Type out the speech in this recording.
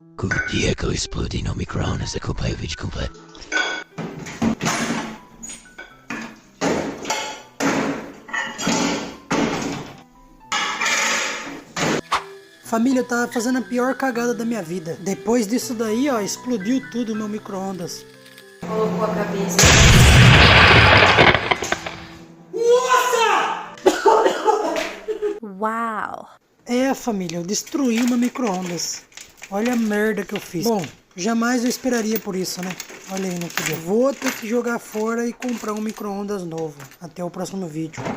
O dia que eu explodi no micro-ondas, acompanha o vídeo completo. Família, eu tava fazendo a pior cagada da minha vida. Depois disso daí, ó, explodiu tudo no meu micro-ondas. Colocou a cabeça. Uau! É, família, eu destruí o meu micro-ondas. Olha a merda que eu fiz. Bom, jamais eu esperaria por isso, né? Olha aí no que deu. Vou ter que jogar fora e comprar um micro-ondas novo. Até o próximo vídeo.